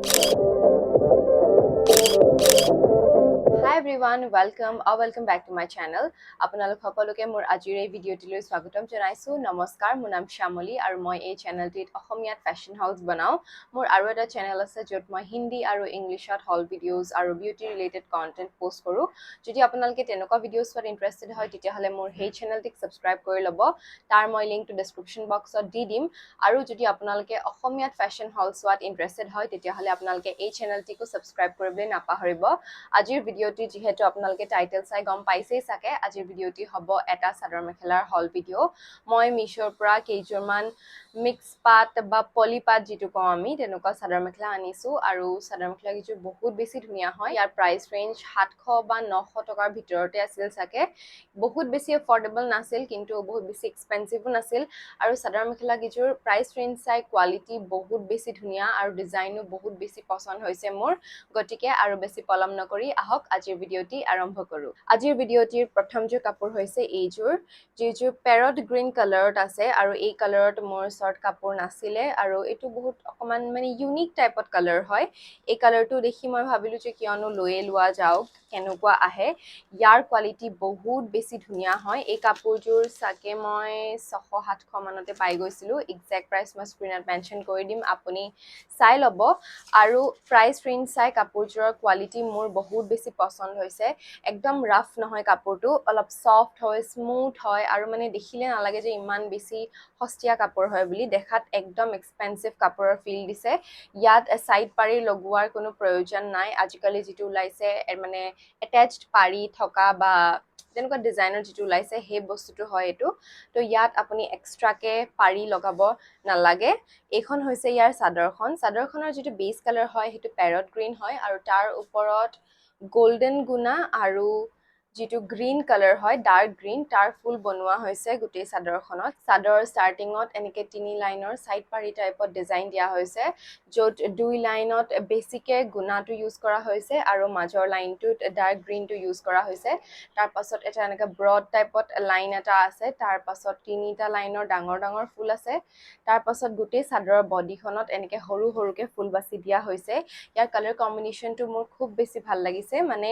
Hi everyone, welcome back to my channel. আপোনালোক সকলোকে মোৰ আজিৰ এই ভিডিঅ'টিলৈ স্বাগতম জনাইছো। নমস্কাৰ, মোৰ নাম Shyamali আৰু মই এই চেনেলটিত অসমীয়াত ফেশ্বন হাউস বনাও। মোৰ আৰু এটা চেনেল আছে য'ত মই হিন্দী আৰু ইংলিশত হল ভিডিঅ'জ আৰু বিউটি ৰিলেটেড কন্টেন্ট পোষ্ট কৰো। যদি আপোনালোকে তেনেকুৱা ভিডিঅ'জ চোৱাত ইন্টাৰেষ্টেড হয় তেতিয়াহ'লে মোৰ সেই চেনেলটিক সাবস্ক্ৰাইব কৰি ল'ব। তাৰ মই লিংকটো ডেসক্ৰিপচন বক্সত দি দিম। আৰু যদি আপোনালোকে অসমীয়াত ফেশ্বন হাউস চোৱাত ইন্টাৰেষ্টেড হয় তেতিয়াহ'লে আপোনালোকে এই চেনেলটিকো সাবস্ক্ৰাইব কৰিবলৈ নাপাহৰিব। আজিৰ ভিডিঅ'টি যেহেতু আপোনালোকে টাইটেল চাই গম পাইছেই চাগে, আজিৰ ভিডিঅ'টি হ'ব এটা চাদৰ মেখেলাৰ হল ভিডিঅ'। মই মিশোৰ পৰা কেইযোৰমান মিক্স পাট বা পলিপাট যিটো কওঁ আমি তেনেকুৱা চাদৰ মেখেলা আনিছো আৰু চাদৰ মেখেলা কেইযোৰ বহুত বেছি ধুনীয়া হয়। ইয়াৰ প্ৰাইচ ৰেঞ্জ 700 বা 900 টকাৰ ভিতৰতে আছিল চাগে। বহুত বেছি এফৰ্ডেবল নাছিল কিন্তু বহুত বেছি এক্সপেন্সিভো নাছিল আৰু চাদৰ মেখেলা কেইযোৰ প্ৰাইচ ৰেঞ্জ চাই কোৱালিটি বহুত বেছি ধুনীয়া আৰু ডিজাইনো বহুত বেছি পছন্দ হৈছে মোৰ। গতিকে আৰু বেছি পলম নকৰি আহক আজিৰ ভিডিঅ'টি আৰম্ভ কৰো। আজিৰ ভিডিঅ'টিৰ প্ৰথমযোৰ কাপোৰ হৈছে এইযোৰ, যিযোৰ পেৰট গ্ৰীণ কালাৰত আছে আৰু এই কালাৰত মোৰ ওচৰত কাপোৰ নাছিলে আৰু এইটো বহুত অকমান মানে ইউনিক টাইপত কালাৰ হয়। এই কালাৰটো দেখি মই ভাবিলো যে কিয়নো লৈয়ে লোৱা যাওক কেনেকুৱা আহে। ইয়াৰ কোৱালিটি বহুত বেছি ধুনীয়া হয়। এই কাপোৰযোৰ চাগে মই 600-700 মানতে পাই গৈছিলো। এক্সাক্ট প্ৰাইচ মই স্ক্ৰীনত মেনশ্যন কৰি দিম, আপুনি চাই ল'ব। আৰু প্ৰাইচ ৰেঞ্জ চাই কাপোৰযোৰৰ কোৱালিটি মোৰ বহুত বেছি পছন্দ হৈছে। একদম ৰাফ নহয় কাপোৰটো, অলপ সফট হয়, স্মুথ হয় আৰু মানে দেখিলে নালাগে যে ইমান বেছি সস্তীয়া কাপোৰ হয় বুলি। দেখাত একদম এক্সপেন্সিভ কাপোৰৰ ফিল দিছে। ইয়াত সাইড পাৰি লগোৱাৰ কোনো প্ৰয়োজন নাই। আজিকালি যিটো ওলাইছে মানে এটেচড পাৰি থকা বা তেনেকুৱা ডিজাইনৰ যিটো ওলাইছে সেই বস্তুটো হয় এইটো। তো ইয়াত আপুনি এক্সট্ৰাকে পাৰি লগাব নালাগে। এইখন হৈছে ইয়াৰ চাদৰখন। চাদৰখনৰ যিটো বেছ কালাৰ হয় সেইটো পেৰট গ্ৰীণ হয় আৰু তাৰ ওপৰত গোল্ডেন গুণা আৰু যিটো গ্ৰীণ কালাৰ হয় ডাৰ্ক গ্ৰীণ তাৰ ফুল বনোৱা হৈছে গোটেই চাদৰখনত। চাদৰ ষ্টাৰ্টিঙত এনেকে 3 লাইনৰ সাইড পাৰি টাইপত ডিজাইন দিয়া হৈছে, য'ত 2 লাইনত বেছিকে গুণাটো ইউজ কৰা হৈছে আৰু মাজৰ লাইনটোত ডাৰ্ক গ্ৰীণটো ইউজ কৰা হৈছে। তাৰ পাছত এটা এনেকে ব্ৰড টাইপত লাইন এটা আছে, তাৰ পাছত 3টা লাইনৰ ডাঙৰ ডাঙৰ ফুল আছে। তাৰ পাছত গোটেই চাদৰৰ বডিখনত এনেকে সৰু সৰুকে ফুল বাছি দিয়া হৈছে। ইয়াৰ কালাৰ কম্বিনেশ্যনটো মোৰ খুব বেছি ভাল লাগিছে, মানে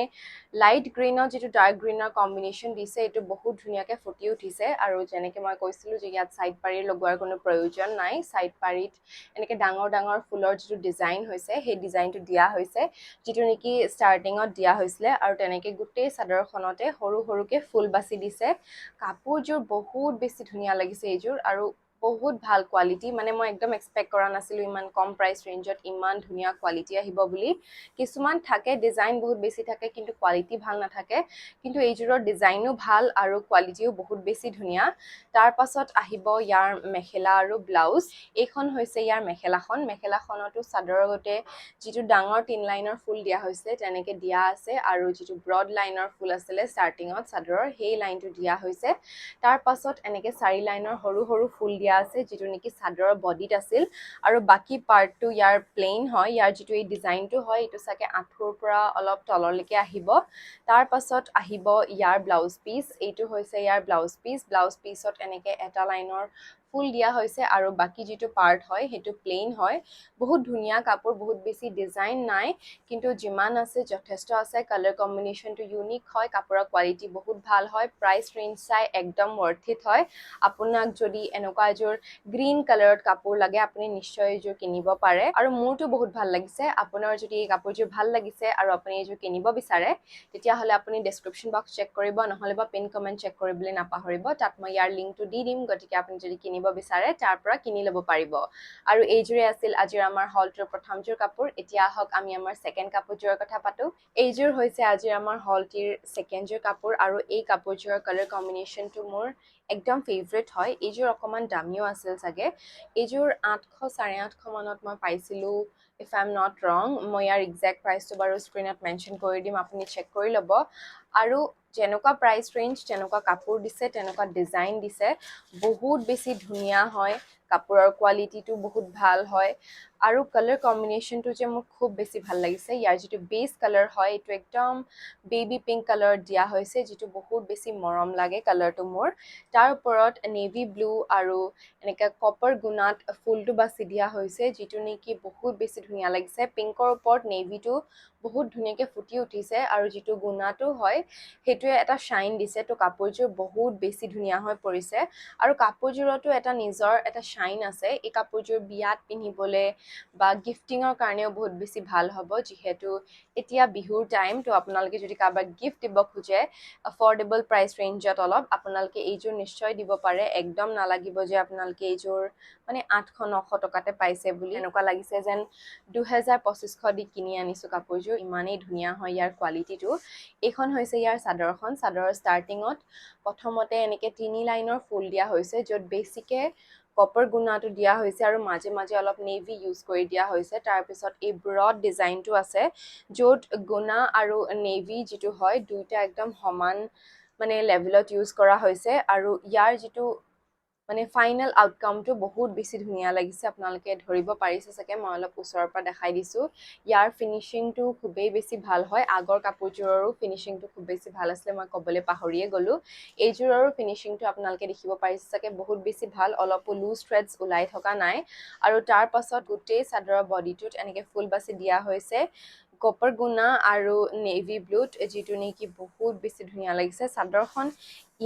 লাইট গ্ৰীণত যিটো ডাৰ্ক গ্ৰীণৰ কম্বিনেশ্যন দিছে এইটো বহুত ধুনীয়াকে ফুটি উঠিছে। আৰু যেনেকে মই কৈছিলো যে ইয়াত সাইড পাৰি লগোৱাৰ কোনো প্ৰয়োজন নাই। সাইড পাৰিত এনেকে ডাঙৰ ডাঙৰ ফুলৰ যিটো ডিজাইন হৈছে সেই ডিজাইনটো দিয়া হৈছে, যিটো নেকি ষ্টাৰ্টিঙত দিয়া হৈছিলে আৰু তেনেকে গোটেই চাদৰখনতে সৰু সৰুকে ফুল বাছি দিছে। কাপোৰযোৰ বহুত বেছি ধুনীয়া লাগিছে এইযোৰ আৰু বহুত ভাল কোৱালিটি। মানে মই একদম এক্সপেক্ট কৰা নাছিলো ইমান কম প্ৰাইচ ৰেঞ্জত ইমান ধুনীয়া কোৱালিটি আহিব বুলি। কিছুমান থাকে ডিজাইন বহুত বেছি থাকে কিন্তু কোৱালিটি ভাল নাথাকে, কিন্তু এইযোৰৰ ডিজাইনো ভাল আৰু কোৱালিটিও বহুত বেছি ধুনীয়া। তাৰ পাছত আহিব ইয়াৰ মেখেলা আৰু ব্লাউজ। এইখন হৈছে ইয়াৰ মেখেলাখন। মেখেলাখনতো চাদৰৰ গতে যিটো ডাঙৰ 3 লাইনৰ ফুল দিয়া হৈছে তেনেকে দিয়া আছে আৰু যিটো ব্ৰড লাইনৰ ফুল আছিলে ষ্টাৰ্টিঙত চাদৰৰ সেই লাইনটো দিয়া হৈছে। তাৰ পাছত এনেকে 4 লাইনৰ সৰু সৰু ফুল দিয়া আছে যিটো নেকি চাদৰৰ বডিত আছিল আৰু বাকী পাৰ্টটো ইয়াৰ প্লেইন হয়। ইয়াৰ যিটো এই ডিজাইনটো হয় এইটো চাগে আঁঠুৰ পৰা অলপ তললৈকে আহিব। তাৰ পাছত আহিব ইয়াৰ ব্লাউজ পিচ। এইটো হৈছে ইয়াৰ ব্লাউজ পিচ। ব্লাউজ পিচত এনেকে এটা লাইনৰ ফুল দিয়া হৈছে আৰু বাকী যিটো পাৰ্ট হয় সেইটো প্লেইন হয়। বহুত ধুনীয়া কাপোৰ, বহুত বেছি ডিজাইন নাই কিন্তু যিমান আছে যথেষ্ট আছে। কালাৰ কম্বিনেশ্যনটো ইউনিক হয়, কাপোৰৰ কোৱালিটি বহুত ভাল হয়, প্ৰাইচ ৰেঞ্জ চাই একদম ৱৰ্থ ইট হয়। আপোনাক যদি এনেকুৱা এযোৰ গ্ৰীণ কালাৰত কাপোৰ লাগে আপুনি নিশ্চয় এইযোৰ কিনিব পাৰে আৰু মোৰতো বহুত ভাল লাগিছে। আপোনাৰ যদি এই কাপোৰযোৰ ভাল লাগিছে আৰু আপুনি এইযোৰ কিনিব বিচাৰে তেতিয়াহ'লে আপুনি ডেসক্ৰিপচন বক্স চেক কৰিব, নহ'লে বা পিন কমেণ্ট চেক কৰিবলৈ নাপাহৰিব। তাত মই ইয়াৰ লিংকটো দি দিম, গতিকে আপুনি যদি কিনিব বিচাৰে তাৰ পৰা কিনি ল'ব পাৰিব। আৰু এইযোৰে আছিল আজিৰ আমাৰ হলটোৰ প্ৰথমযোৰ কাপোৰ। এতিয়া আহক আমি আমাৰ ছেকেণ্ড কাপোৰযোৰৰ কথা পাতো। এইযোৰ হৈছে আজিৰ আমাৰ হলটিৰ ছেকেণ্ডযোৰ কাপোৰ আৰু এই কাপোৰযোৰৰ কালাৰ কম্বিনেশ্যনটো মোৰ একদম ফেভৰেট হয়। এইযোৰ অকমান দামীও আছিল চাগে। এইযোৰ 800-850 মানত মই পাইছিলো ইফ আই এম নট ৰং। মই ইয়াৰ এক্সাক্ট প্ৰাইচটো বাৰু স্ক্ৰীনত মেনশ্যন কৰি দিম, আপুনি চেক কৰি ল'ব। আৰু যেনেকুৱা প্ৰাইস ৰেঞ্জ তেনেকুৱা কাপোৰ দিছে তেনেকুৱা ডিজাইন দিছে বহুত বেছি ধুনীয়া হয় কাপোৰৰ কোৱালিটিটো বহুত ভাল হয় আৰু কালাৰ কম্বিনেশ্যনটো যে মোৰ খুব বেছি ভাল লাগিছে ইয়াৰ যিটো বেছ কালাৰ হয় এইটো একদম বেবি পিংক কালাৰ দিয়া হৈছে যিটো বহুত বেছি মৰম লাগে কালাৰটো মোৰ তাৰ ওপৰত নেভি ব্লু আৰু এনেকা কপাৰ গুণাত ফুলটো বাছি দিয়া হৈছে যিটো নেকি বহুত বেছি ধুনীয়া লাগিছে পিংকৰ ওপৰত নেভিটো বহুত ধুনীয়াকে ফুটি উঠিছে আৰু যিটো গুণাটো হয় সেইটোৱে এটা শাইন দিছে তো কাপোৰযোৰ বহুত বেছি ধুনীয়া হৈ পৰিছে আৰু কাপোৰযোৰতো এটা নিজৰ এটা শাইন আছে এই কাপোৰযোৰ বিয়াত পিন্ধিবলৈ বা গিফটিঙৰ কাৰণেও বহুত বেছি ভাল হ'ব যিহেতু এতিয়া বিহুৰ টাইম তো আপোনালোকে যদি কাৰোবাক গিফ্ট দিব খোজে এফৰ্ডেবল প্ৰাইস ৰেঞ্জত অলপ আপোনালোকে এইযোৰ নিশ্চয় দিব পাৰে একদম নালাগিব যে আপোনালোকে এইযোৰ মানে 800-900 টকাতে পাইছে বুলি এনেকুৱা লাগিছে যেন 2000-2500 দি কিনি আনিছো কাপোৰযোৰ ইমানেই ধুনীয়া হয় ইয়াৰ কোৱালিটিটো এইখন হৈছে ইয়াৰ চাদৰখন চাদৰৰ ষ্টাৰ্টিঙত প্ৰথমতে এনেকে 3 লাইনৰ ফুল দিয়া হৈছে য'ত বেছিকে কপাৰ গুণাটো দিয়া হৈছে আৰু মাজে মাজে অলপ নেভি ইউজ কৰি দিয়া হৈছে তাৰ পিছত এই ব্ৰড ডিজাইনটো আছে য'ত গুণা আৰু নেভি যিটো হয় দুইটা একদম সমান মানে লেভেলত ইউজ কৰা হৈছে আৰু ইয়াৰ যিটো মানে ফাইনেল আউটকামটো বহুত বেছি ধুনীয়া লাগিছে আপোনালোকে ধৰিব পাৰিছে চাগে মই অলপ ওচৰৰ পৰা দেখাই দিছো ইয়াৰ ফিনিশিংটো খুবেই বেছি ভাল হয় আগৰ কাপোৰযোৰৰো ফিনিশিংটো খুব বেছি ভাল আছিলে মই ক'বলৈ পাহৰিয়ে গ'লো এইযোৰৰো ফিনিশিংটো আপোনালোকে দেখিব পাৰিছে চাগে বহুত বেছি ভাল অলপো লুজ থ্ৰেডছ ওলাই থকা নাই আৰু তাৰ পাছত গোটেই চাদৰৰ বডিটোত এনেকে ফুল বাছি দিয়া হৈছে কপাৰ গুণা আৰু নেভি ব্লুত যিটো নেকি বহুত বেছি ধুনীয়া লাগিছে চাদৰখন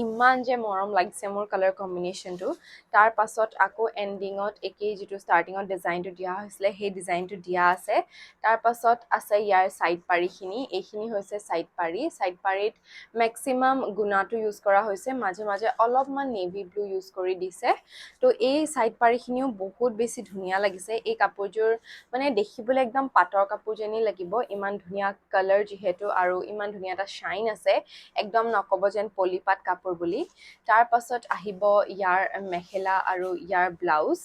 ইমান যে মৰম লাগিছে মোৰ কালাৰ কম্বিনেশ্যনটো তাৰ পাছত আকৌ এণ্ডিঙত একেই যিটো ষ্টাৰ্টিঙত ডিজাইনটো দিয়া হৈছিলে সেই ডিজাইনটো দিয়া আছে তাৰ পাছত আছে ইয়াৰ সাইড পাৰিখিনি এইখিনি হৈছে সাইড পাৰিত মেক্সিমাম গুণাটো ইউজ কৰা হৈছে মাজে মাজে অলপমান নেভি ব্লু ইউজ কৰি দিছে তো এই সাইড পাৰিখিনিও বহুত বেছি ধুনীয়া লাগিছে এই কাপোৰযোৰ মানে দেখিবলৈ একদম পাটৰ কাপোৰ যেনেই লাগিব ইমান ধুনীয়া কালাৰ যিহেতু আৰু ইমান ধুনীয়া এটা শাইন আছে একদম নক'ব যেন পলিপাট কাপোৰ বুলি তাৰ পাছত আহিব ইয়াৰ মেখেলা আৰু ইয়াৰ ব্লাউজ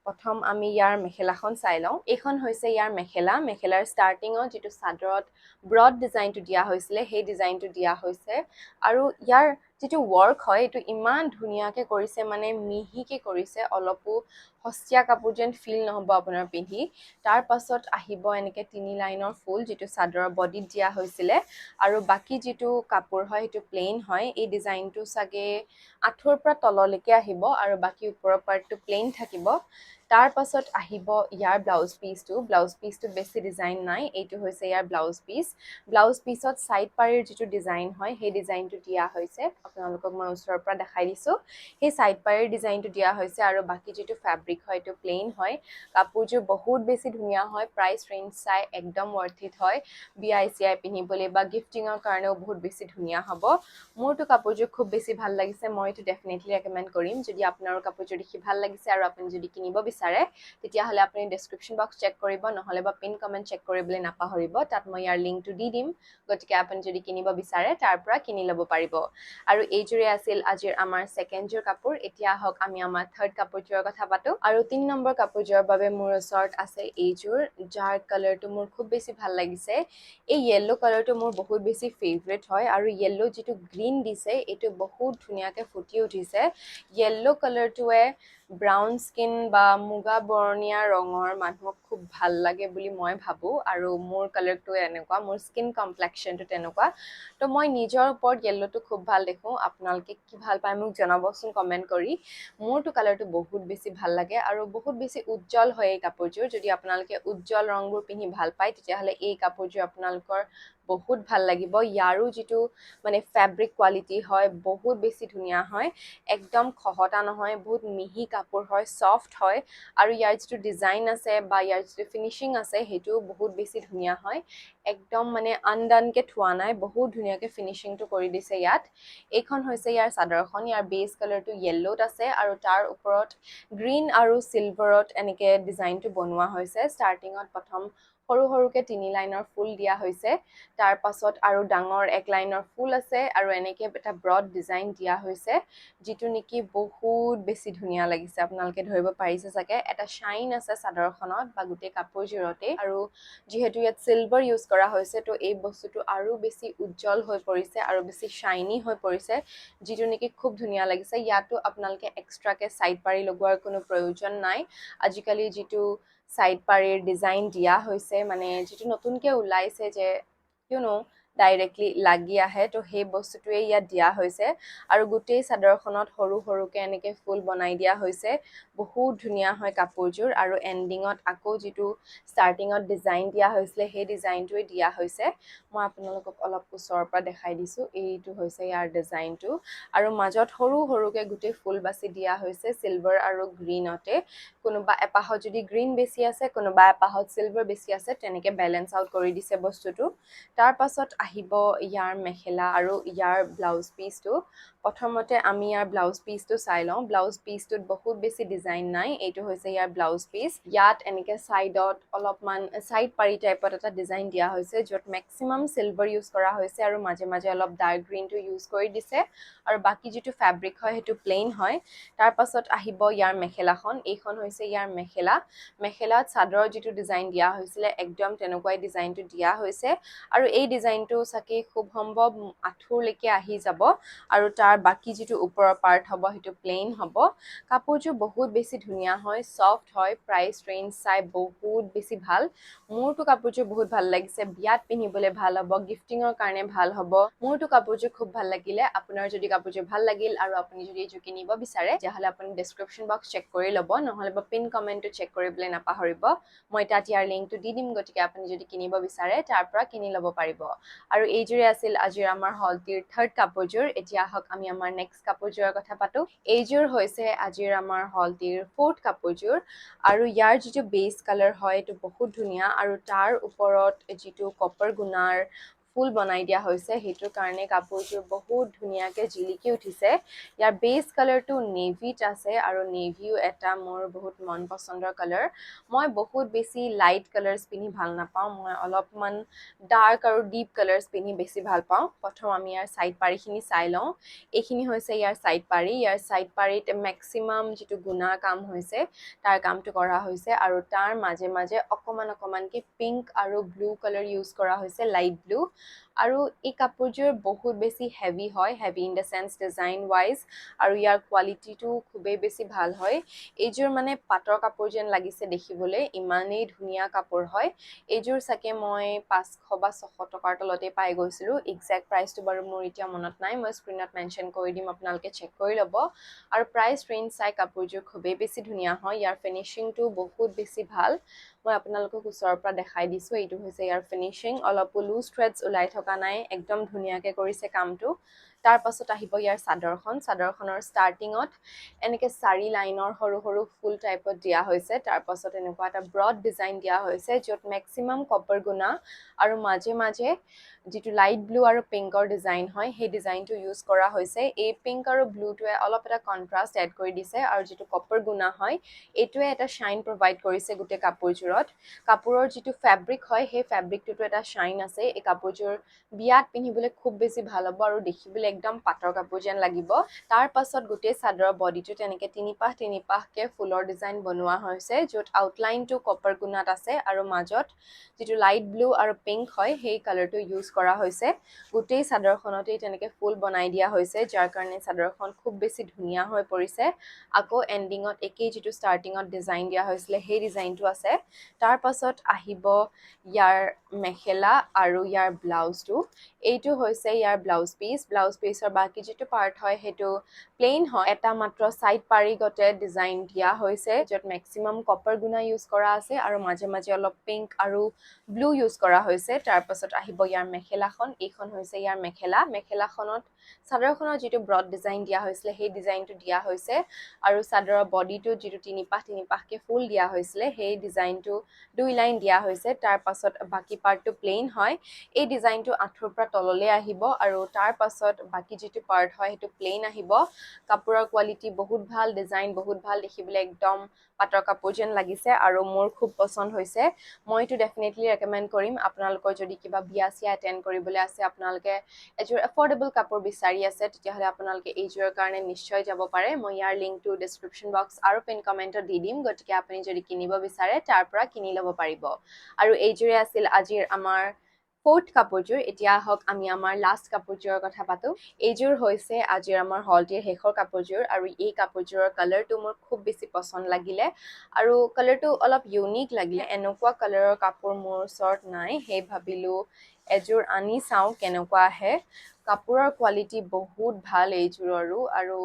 প্ৰথম আমি ইয়াৰ মেখেলাখন চাই লওঁ এইখন হৈছে ইয়াৰ মেখেলাৰ ষ্টাৰ্টিঙত যিটো চাদৰত ব্ৰড ডিজাইনটো দিয়া হৈছিলে সেই ডিজাইনটো দিয়া হৈছে আৰু ইয়াৰ যিটো ৱৰ্ক হয় এইটো ইমান ধুনীয়াকে কৰিছে মানে মিহিকে কৰিছে অলপো সস্তীয়া কাপোৰ যেন ফিল নহ'ব আপোনাৰ পিন্ধি তাৰ পাছত আহিব এনেকে 3 লাইনৰ ফুল যিটো চাদৰৰ বডিত দিয়া হৈছিলে আৰু বাকি যিটো কাপোৰ হয় সেইটো প্লেইন হয় এই ডিজাইনটো চাগে আঁঠুৰ পৰা তললৈকে আহিব আৰু বাকি ওপৰৰ পাৰ্টটো প্লেইন থাকিব তাৰ পাছত আহিব ইয়াৰ ব্লাউজ পিচটো বেছি ডিজাইন নাই এইটো হৈছে ইয়াৰ ব্লাউজ পিচত সাইড পাৰিৰ যিটো ডিজাইন হয় সেই ডিজাইনটো দিয়া হৈছে আপোনালোকক মই ওচৰৰ পৰা দেখাই দিছো সেই সাইড পাৰিৰ ডিজাইনটো দিয়া হৈছে আৰু বাকি যিটো ফেব্ৰিক হয় এইটো প্লেইন হয় কাপোৰযোৰ বহুত বেছি ধুনীয়া হয় প্ৰাইস ৰেঞ্জ চাই একদম worth it হয় বিয়াই চিয়াই পিন্ধিবলৈ বা গিফটিঙৰ কাৰণেও বহুত বেছি ধুনীয়া হ'ব মোৰটো কাপোৰযোৰ খুব বেছি ভাল লাগিছে মই এইটো ডেফিনেটলি ৰেকমেণ্ড কৰিম যদি আপোনাৰো কাপোৰযোৰ দেখি ভাল লাগিছে আৰু আপুনি যদি কিনিব বিচাৰে তেতিয়াহ'লে আপুনি ডেছক্ৰিপশ্যন বক্স চেক কৰিব নহ'লে বা পিন কমেণ্ট চেক কৰিবলৈ নাপাহৰিব তাত মই ইয়াৰ লিংকটো দি দিম গতিকে আপুনি যদি কিনিব বিচাৰে তাৰ পৰা কিনি ল'ব পাৰিব আৰু এইযোৰে আছিল আজিৰ আমাৰ ছেকেণ্ডযোৰ কাপোৰ এতিয়া আহক আমি আমাৰ থাৰ্ড কাপোৰযোৰৰ কথা পাতো আৰু 3 নম্বৰ কাপোৰযোৰৰ বাবে মোৰ ওচৰত আছে এইযোৰ যাৰ কালাৰটো মোৰ খুব বেছি ভাল লাগিছে এই য়েল্লো কালাৰটো মোৰ বহুত বেছি ফেভৰেট হয় আৰু য়েল্লো যিটো গ্ৰীণ দিছে এইটো বহুত ধুনীয়াকে ফুটি উঠিছে য়েল্লো কালাৰটোৱে ব্ৰাউন স্কিন বা মুগা বৰণীয়া ৰঙৰ মানুহক খুব ভাল লাগে বুলি মই ভাবো আৰু মোৰ কালাৰটো এনেকুৱা মোৰ স্কিন কমপ্লেক্সনটো তেনেকুৱা তো মই নিজৰ ওপৰত য়েল্লোটো খুব ভাল দেখো আপোনালোকে কি ভাল পায় মোক জনাবচোন কমেণ্ট কৰি মোৰটো কালাৰটো বহুত বেছি ভাল লাগে আৰু বহুত বেছি উজ্জ্বল হয় এই কাপোৰযোৰ যদি আপোনালোকে উজ্জ্বল ৰংবোৰ পিন্ধি ভাল পায় তেতিয়াহ'লে এই কাপোৰযোৰ আপোনালোকৰ বহুত ভাল লাগিব ইয়াৰো যিটো মানে ফেব্ৰিক কোৱালিটি হয় বহুত বেছি ধুনীয়া হয় একদম খহটা নহয় বহুত মিহি কাপোৰ হয় সফট হয় আৰু ইয়াৰ যিটো ডিজাইন আছে বা ইয়াৰ যিটো ফিনিশিং আছে সেইটো বহুত বেছি ধুনীয়া হয় একদম মানে আনডানকে থোৱা নাই বহুত ধুনীয়াকে ফিনিশিংটো কৰি দিছে ইয়াত এইখন হৈছে ইয়াৰ চাদৰখন ইয়াৰ বেছ কালাৰটো য়েল্লোত আছে আৰু তাৰ ওপৰত গ্ৰীণ আৰু সিলভাৰত এনেকে ডিজাইনটো বনোৱা হৈছে ষ্টাৰ্টিঙত প্ৰথম সৰু সৰুকে 3 লাইনৰ ফুল দিয়া হৈছে তাৰ পাছত আৰু ডাঙৰ এক লাইনৰ ফুল আছে আৰু এনেকে এটা ব্ৰড ডিজাইন দিয়া হৈছে যিটো নেকি বহুত বেছি ধুনীয়া লাগিছে আপোনালোকে ধৰিব পাৰিছে চাগে এটা শাইন আছে চাদৰখনত বা গোটেই কাপোৰজোৰতে আৰু যেহেতু ইয়াত সিলভাৰ ইউজ কৰা হৈছে তো এই বস্তুটো আৰু বেছি উজ্জ্বল হৈ পৰিছে আৰু বেছি শাইনি হৈ পৰিছে যিটো নেকি খুব ধুনীয়া লাগিছে ইয়াতো আপোনালোকে এক্সট্ৰাকে সাইড পাৰি লগোৱাৰ কোনো প্ৰয়োজন নাই আজিকালি যেটো সাইড পাৰিৰ ডিজাইন দিয়া হৈছে মানে যেটো নতুনকে ওলাইছে যে ডাইৰেক্টলি লাগি আহে তো সেই বস্তুটোৱে ইয়াত দিয়া হৈছে আৰু গোটেই চাদৰখনত সৰু সৰুকে এনেকে ফুল বনাই দিয়া হৈছে বহুত ধুনীয়া হয় কাপোৰজোৰ আৰু এন্ডিঙত আকৌ যেটো ষ্টাৰ্টিঙত ডিজাইন দিয়া হৈছিলে সেই ডিজাইনটোৱে দিয়া হৈছে মই আপোনালোকক অলপ ওচৰৰ পৰা দেখাই দিছো এইটো হৈছে ইয়াৰ ডিজাইনটো আৰু মাজত সৰু সৰুকে গোটেই ফুল বাছি দিয়া হৈছে সিলভাৰ আৰু গ্ৰীনতে কোনোবা এপাহত যদি গ্ৰীন বেছি আছে কোনোবা এপাহত সিলভাৰ বেছি আছে তেনেকে ব্যালেন্স আউট কৰি দিছে বস্তুটো তাৰ পাছত আহিব ইয়াৰ মেখেলা আৰু ইয়াৰ ব্লাউজ পিসটো প্ৰথমতে আমি ইয়াৰ ব্লাউজ পিসটো চাই লওঁ ব্লাউজ পিসটোত বহুত বেছি ডিজাইন নাই এইটো হৈছে ইয়াৰ ব্লাউজ পিস ইয়াত এনেকে সাইডত অলপমান সাইড পাৰি টাইপত এটা ডিজাইন দিয়া হৈছে যত ম্যাক্সিমাম সিলভাৰ ইউজ কৰা হৈছে আৰু মাজে মাজে অলপ ডাৰ্ক গ্ৰীনটো ইউজ কৰি দিছে আৰু বাকি যেটো ফেব্ৰিক হয় হেতু প্লেন হয় তাৰ পাছত আহিব ইয়াৰ মেখেলাখন এইখন হৈছে ইয়াৰ মেখেলাত চাদৰৰ যেটো ডিজাইন দিয়া হৈছিল একদম তেনেকুৱাই ডিজাইনটো দিয়া হৈছে আৰু এই ডিজাইনটো সাকি খুব সম্ভৱ আঠুৰলৈকে আহি যাব আৰু তাৰ বাকি যেটো ওপৰৰ পাৰ্ট হ'ব হেতু প্লেন হ'ব কাপোৰটো বহুত বেছি ধুনীয়া হয় সফট হয় প্ৰাইস ৰেঞ্জ চাই বহুত বেছি ভাল মোৰটো কাপোৰটো বহুত ভাল লাগিছে বিয়াত পিন্ধিবলৈ ভাল হ'ব গিফটিংৰ কাৰণে ভাল হ'ব মোৰটো কাপোৰটো খুব ভাল লাগিলে আপোনাৰ যদি কাপোৰটো ভাল লাগিল আৰু আপুনি যদি এজো কিনিব বিচাৰে তেতিয়াহলে আপুনি ডেসক্ৰিপচন বক্স চেক কৰি ল'ব নহলে বা পিন কমেন্টটো চেক কৰিবলৈ নাপাহৰিব মই তাত ইয়াৰ লিংকটো দি দিম গতিকে আপুনি যদি কিনিব বিচাৰে তাৰ পৰা কিনি ল'ব পাৰিব আৰু এইজোৰে আছিল আজিৰ আমাৰ হলটিৰ থাৰ্ড কাপোৰজোৰ এতিয়া হক আমি আমাৰ নেক্সট কাপোৰজোৰৰ কথা পাতো এইজোৰ হৈছে আজিৰ আমাৰ হলটিৰ ফোৰ্থ কাপোৰজোৰ আৰু ইয়াৰ যেটো বেস কালাৰ হয় এটো বহুত ধুনীয়া আৰু তাৰ ওপৰত যেটো কপাৰ গুনাৰ ফুল বনাই দিয়া হৈছে হেতুৰ কাৰণে কাপোৰজোৰ বহুত ধুনীয়াকে জিলিকি উঠিছে ইয়াৰ বেস কালাৰটো নেভিত আছে আৰু নেভিও এটা মোৰ বহুত মন পছন্দৰ কালাৰ মই বহুত বেছি লাইট কালাৰছ পিনি ভাল নাপাওঁ মই অলপমান ডাৰ্ক আৰু ডিপ কালাৰছ পিনি বেছি ভাল পাওঁ প্ৰথম আমি ইয়াৰ সাইড পাৰিখিনি চাই লওঁ এইখিনি হৈছে ইয়াৰ সাইড পাৰিত ম্যাক্সিমাম যেটো গুণা কাম হৈছে তাৰ কামটো কৰা হৈছে আৰু তাৰ মাজে মাজে অকমান কি পিংক আৰু ব্লু কালাৰ ইউজ কৰা হৈছে লাইট ব্লু আৰু এই কাপোৰজোৰ বহুত বেছি হেভি হয় heavy in the sense design wise আৰু ইয়াৰ কোৱালিটিটো খুবেই বেছি ভাল হয় এইজোৰ মানে পাটৰ কাপোৰ যেন লাগিছে দেখিবলৈ ইমানেই ধুনীয়া কাপোৰ হয় এইজোৰ সাকে মই 500 বা 600 টকাৰ তলতে পাই গৈছিলো এক্সাক্ট প্ৰাইসটো বাৰু মোৰ এতিয়া মনত নাই মই স্ক্ৰিনত মেনশন কৰি দিম আপোনালোকে চেক কৰি ল'ব আৰু প্ৰাইস ৰেঞ্জ চাই কাপোৰজোৰ খুবেই বেছি ধুনীয়া হয় ইয়াৰ ফিনিশিংটো বহুত বেছি ভাল মই আপোনালোকক ওচৰৰ পৰা দেখাই দিছো এইটো হৈছে ইয়াৰ ফিনিশিং অলপ লুজ থ্ৰেডছ ওলাই থকা নাই একদম ধুনীয়াকে কৰিছে কামটো তাৰ পাছত আহিব ইয়াৰ চাদৰখনৰ ষ্টাৰ্টিংত এনেকে চাৰি লাইনৰ সৰু সৰু ফুল টাইপত দিয়া হৈছে তাৰ পাছত এনেকুৱা এটা ব্ৰড ডিজাইন দিয়া হৈছে যত ম্যাক্সিমাম কপাৰ গুনা আৰু মাজে মাজে যেটো লাইট ব্লু আৰু পিংকৰ ডিজাইন হয় সেই ডিজাইনটো ইউজ কৰা হৈছে এই পিংক আৰু ব্লুটোৱে অলপ এটা কন্ট্ৰাষ্ট এড কৰি দিছে আৰু যেটো কপাৰ গুনা হয় এটোৱে এটা শাইন প্ৰভাইড কৰিছে গোটেই কাপোৰজোৰত কাপোৰৰ যেটো ফেব্ৰিক হয় সেই ফেব্ৰিকটো এটা শাইন আছে এই কাপোৰজোৰ বিয়াত পিন্ধিবলৈ খুব বেছি ভাল হ'ব আৰু দেখিবলৈ একদম পাটৰ কাপোৰ যেন লাগিব তাৰ পাছত গোটেই চাদৰৰ বডিটো তেনেকে তিনিপাহকে ফুলৰ ডিজাইন বনোৱা হৈছে যত আউটলাইনটো কপাৰ গুনাত আছে আৰু মাজত যেটো লাইট ব্লু আৰু পিংক হয় সেই কালাৰটো ইউজ কৰা হৈছে গোটেই চাদৰখনতে তেনেকে ফুল বনাই দিয়া হৈছে যাৰ কাৰণে চাদৰখন খুব বেছি ধুনীয়া হৈ পৰিছে আকৌ এন্ডিঙত একেই যেটো ষ্টাৰ্টিঙত ডিজাইন দিয়া হৈছিল সেই ডিজাইনটো আছে তাৰ পাছত আহিব ইয়াৰ মেখেলা আৰু ইয়াৰ ব্লাউজটো এইটো হৈছে ইয়াৰ ব্লাউজ পিসৰ বাকি যেটো পাৰ্ট হয় হেতু প্লেন হয় এটা মাত্ৰ সাইড পাৰি গতে ডিজাইন দিয়া হৈছে যত ম্যাক্সিমাম কপাৰ গুনা ইউজ কৰা আছে আৰু মাজে মাজে অলপ পিংক আৰু ব্লু ইউজ কৰা হৈছে তাৰ পাছত আহিব ইয়াৰ মেখেলাখন এইখন হৈছে ইয়াৰ মেখেলাখনত চাদৰখনৰ যেটো ব্ৰড ডিজাইন দিয়া হৈছিল সেই ডিজাইনটো দিয়া হৈছে আৰু চাদৰৰ বডিটো যেটো তিনিপাহকে ফুল দিয়া হৈছিল সেই ডিজাইনটো দুই লাইন দিয়া হৈছে তাৰ পাছত বাকি পাৰ্টটো প্লেইন হয় এই ডিজাইনটো আঁঠুৰ পৰা তললৈ আহিব আৰু তাৰ পাছত বাকি যেটো পাৰ্ট হয় হেতু প্লেইন আহিব কাপোৰৰ কোৱালিটি বহুত ভাল ডিজাইন বহুত ভাল দেখিবলৈ একদম পাটৰ কাপোৰ যেন লাগিছে আৰু মোৰ খুব পছন্দ হৈছে মই এটো ডেফিনেটলি ৰেকমেন্ড কৰিম আপোনালোকৰ যদি কিবা বিয়া চিয়া এটেন্ড কৰিবলৈ আছে আপোনালোকে এযোৰ এফৰ্ডেবল কাপোৰ বিচাৰি আছে তেতিয়াহলে আপোনালোকে এইযোৰৰ কাৰণে নিশ্চয় যাব পাৰে মই ইয়াৰ লিংকটো ডেসক্ৰিপচন বক্স আৰু পিন কমেন্টত দি দিম গতিকে আপুনি যদি কিনিব বিচাৰে তাৰ পৰা কিনি ল'ব পাৰিব আৰু এইযোৰে আছিল আজিৰ আমাৰ ফোৰ্থ কাপোৰযোৰ এতিয়া হক আমি আমাৰ লাষ্ট কাপোৰযোৰৰ কথা পাতো এইযোৰ হৈছে আজিৰ আমাৰ হলটিৰ শেষৰ কাপোৰযোৰ আৰু এই কাপোৰযোৰৰ কালাৰটো মোৰ খুব বেছি পছন্দ লাগিলে আৰু কালাৰটো অলপ ইউনিক লাগিলে এনেকুৱা কালাৰৰ কাপোৰ মোৰ ওচৰত নাই হে ভাবিলো এযোৰ আনি চাও কেনেকুৱা আহে কাপোৰৰ কোৱালিটি বহুত ভাল এইযোৰৰো আৰু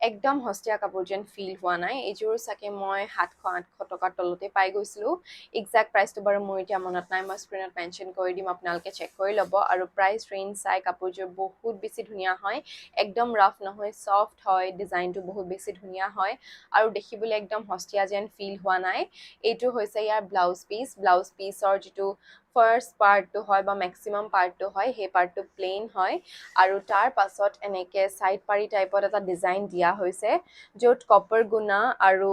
একদম হস্তিয়া কাপোৰ যেন ফিল হোৱা নাই এইযোৰ সাকে মই 700-800 টকাৰ তলতে পাই গৈছিলো এক্সাক্ট প্ৰাইসটো বাৰু মোৰ এতিয়া মনত নাই মই স্ক্ৰিনত মেনশন কৰি দিম আপোনালোকে চেক কৰি ল'ব আৰু প্ৰাইস ৰেঞ্জ চাই কাপোৰযোৰ বহুত বেছি ধুনীয়া হয় একদম ৰাফ নহয় সফট হয় ডিজাইনটো বহুত বেছি ধুনীয়া হয় আৰু দেখিবলৈ একদম হস্তিয়া যেন ফিল হোৱা নাই এইটো হৈছে ইয়াৰ ব্লাউজ পিসৰ যেটো ফাৰ্স্ট পাৰ্টটো হয় বা ম্যাক্সিমাম পাৰ্টটো হয় হে পাৰ্টটো প্লেন হয় আৰু তাৰ পাছত এনেকে সাইড পাৰি টাইপত এটা ডিজাইন দিয়া হৈছে য'ত কপাৰ গুনা আৰু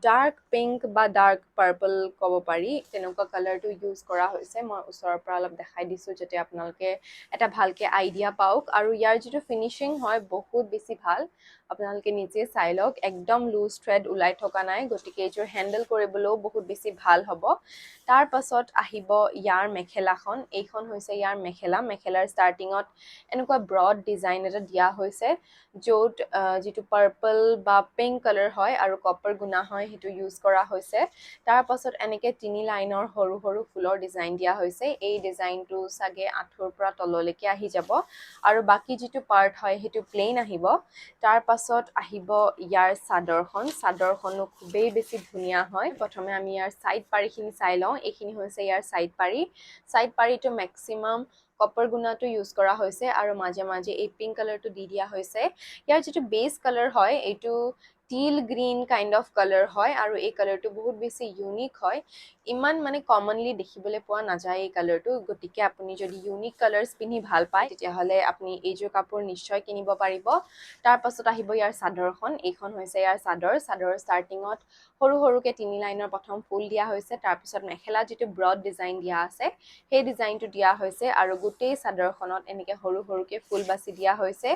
ডাৰ্ক পিংক বা ডাৰ্ক পাৰ্পল ক'ব পাৰি তেনেকুৱা কালাৰটো ইউজ কৰা হৈছে মই ওচৰৰ পৰা অলপ দেখাই দিছো যাতে আপোনালোকে এটা ভালকে আইডিয়া পাওক আৰু ইয়াৰ যেটো ফিনিশিং হয় বহুত বেছি ভাল আপোনালোকে নিজে চাই লওক একদম লুজ থ্ৰেড উলাই থকা নাই গতিকে এইযোৰ হ্যান্ডল কৰিবলৈও বহুত বেছি ভাল হ'ব তাৰ পাছত আহিব ইয়াৰ মেখেলাখন এইখন হৈছে ইয়াৰ মেখেলাৰ ষ্টাৰ্টিংত এনেকুৱা ব্ৰড ডিজাইন এটা দিয়া হৈছে য'ত যেটো পাৰ্পল বা পিংক কালাৰ হয় আৰু কপাৰ গুনা হয় হেতু ইউজ কৰা হৈছে তাৰ পাছত এনেকে তিনি লাইনৰ সৰু সৰু ফুলৰ ডিজাইন দিয়া হৈছে এই ডিজাইনটো সাগে আঁঠুৰ পৰা তললৈকে আহি যাব আৰু বাকি যেটো পাৰ্ট হয় হেতু প্লেন আহিব তাৰ পাছত আহিব ইয়াৰ চাদৰখনো খুবেই বেছি ধুনীয়া হয় প্ৰথমে আমি ইয়াৰ সাইড পাৰিখিনি চাই লওঁ এইখিনি হৈছে ইয়াৰ সাইড পাৰিটো ম্যাক্সিমাম কপাৰ গুনাটো ইউজ কৰা হৈছে আৰু মাজে মাজে এই পিংক কালাৰটো দি দিয়া হৈছে ইয়াৰ যেটো বেস কালাৰ হয় এইটো teal green kind of color হয় আৰু এই কালাৰটো বহুত বেছি ইউনিক হয় ইমান মানে কমনলি দেখিবলৈ পোৱা নাযায় এই কালাৰটো গতিকে আপুনি যদি ইউনিক কালাৰছ পিনি ভাল পায় তেতিয়াহলে আপুনি এইযোৰ কাপোৰ নিশ্চয় কিনিব পাৰিব তাৰ পাছত আহিব ইয়াৰ চাদৰখন এইখন হৈছে ইয়াৰ চাদৰৰ ষ্টাৰ্টিংত সৰু সৰুকে তিনি লাইনৰ প্ৰথম ফুল দিয়া হৈছে তাৰ পিছত মেখেলা যেটো ব্ৰড ডিজাইন দিয়া আছে সেই ডিজাইনটো দিয়া হৈছে আৰু গোটেই চাদৰখনত এনেকে সৰু সৰুকে ফুল বাছি দিয়া হৈছে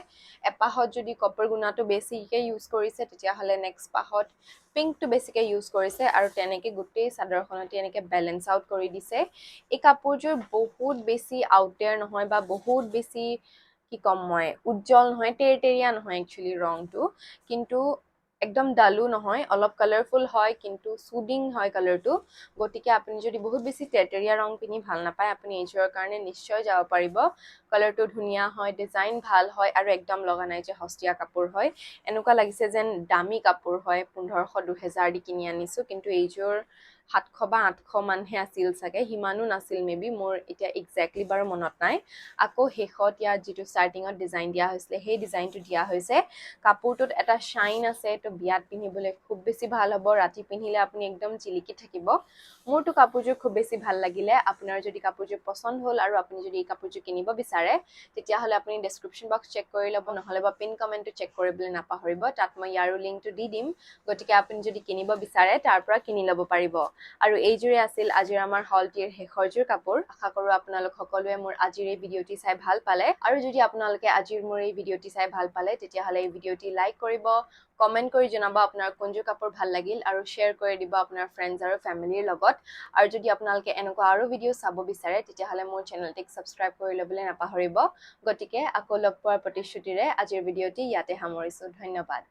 এপাহত যদি কপাৰ গুনাটো বেছিকে ইউজ কৰিছে তেতিয়াহলে নেক্সট পাহত পিংকটো বেছিকে ইউজ কৰিছে আৰু তেনেকে গোটেই চাদৰখনতে এনেকে বেলেন্স আউট কৰি দিছে এই কাপোৰযোৰ বহুত বেছি আউটডেয়াৰ নহয় বা বহুত বেছি কি কম মই উজ্জ্বল নহয় তেৰতেৰিয়া নহয় একচুয়ালি ৰংটো কিন্তু একদম ডালু নহয় অলপ কালাৰফুল হয় কিন্তু সুদিং হয় কালাৰটো গতিকে আপুনি যদি বহুত বেছি তেৰতেৰিয়া ৰং পিনি ভাল নাপায় আপুনি এইযোৰৰ কাৰণে নিশ্চয় যাব পাৰিব কালাৰটো ধুনীয়া হয় ডিজাইন ভাল হয় আৰু একদম লগা নাই যে হস্তিয়া কাপোৰ হয় এনেকুৱা লাগিছে যেন দামী কাপোৰ হয় 1500-2000 দি কিনি আনিছো কিন্তু এইযোৰ 700 বা 800 মানহে আছিল সাকে হিমানো নাছিল মেবি মোৰ এতিয়া এক্স্যাক্টলি বাৰ মনত নাই আকৌ শেষত ইয়াৰ যেটো ষ্টাৰ্টিংত ডিজাইন দিয়া হৈছিল সেই ডিজাইনটো দিয়া হৈছে কাপোৰটোত এটা শাইন আছে তো বিয়াত পিন্ধিবলৈ খুব বেছি ভাল হ'ব ৰাতি পিন্ধিলে আপুনি একদম চিলিকি থাকিব মোৰটো কাপোৰযোৰ খুব বেছি ভাল লাগিলে আপোনাৰ যদি কাপোৰযোৰ পছন্দ হ'ল আৰু আপুনি যদি এই কাপোৰযোৰ কিনিব বিচাৰে তেতিয়াহলে আপুনি ডেসক্ৰিপচন বক্স চেক কৰি ল'ব নহলে বা পিন কমেন্টটো চেক কৰিবলৈ নাপাহৰিব তাত মই ইয়াৰো লিংকটো দি দিম গতিকে আপুনি যদি কিনিব বিচাৰে তাৰ পৰা কিনি ল'ব পাৰিব আৰু এইযোৰে আছিল আজিৰ আমাৰ হলটিৰ শেষৰযোৰ কাপোৰ আশা কৰো আপোনালোক সকলোৱে মোৰ আজিৰ এই ভিডিওটি চাই ভাল পালে আৰু যদি আপোনালোকে আজিৰ মোৰ এই ভিডিওটি চাই ভাল পালে তেতিয়াহলে এই ভিডিওটি লাইক কৰিব কমেন্ট কৰি জনাব আপোনাৰ কোনযোৰ কাপোৰ ভাল লাগিল আৰু শেয়াৰ কৰি দিব আপোনাৰ ফ্ৰেণ্ডছ আৰু ফ্যামিলিৰ লগত আৰু যদি আপোনালোকে এনেকুৱা আৰু ভিডিও চাব বিচাৰে তেতিয়াহলে মোৰ চেনেলটিক সাবস্ক্ৰাইব কৰি ল'বলৈ নাপাহৰিব গতিকে আকৌ লগ পোৱাৰ প্ৰতিশ্ৰুতিৰে আজিৰ ভিডিওটি ইয়াতে সামৰিছো ধন্যবাদ